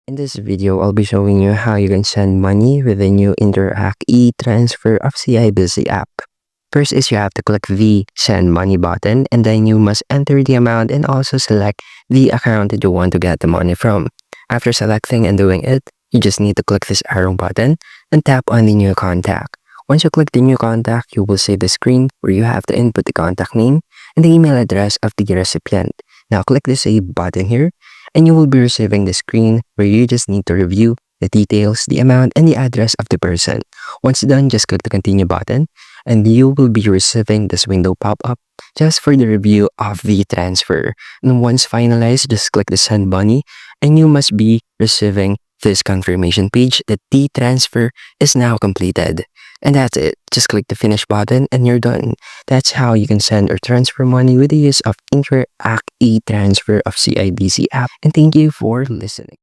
In this video, I'll be showing you how you can send money with the new Interac Etransfer of CIBC app. First is you have to click the send money button, and then you must enter the amount and also select the account that you want to get the money from. After selecting and doing it, you just need to click this arrow button and tap on the new contact. Once you click the new contact, you will see the screen where you have to input the contact name and the email address of the recipient. Now click the save button here, and you will be receiving the screen where you just need to review the details, the amount, and the address of the person. Once done, just click the continue button, and you will be receiving this window pop-up just for the review of the transfer. And once finalized, just click the send money, and you must be receiving this confirmation page that the transfer is now completed. And that's it. Just click the finish button and you're done. That's how you can send or transfer money with the use of Interac e-transfer of CIBC app. And thank you for listening.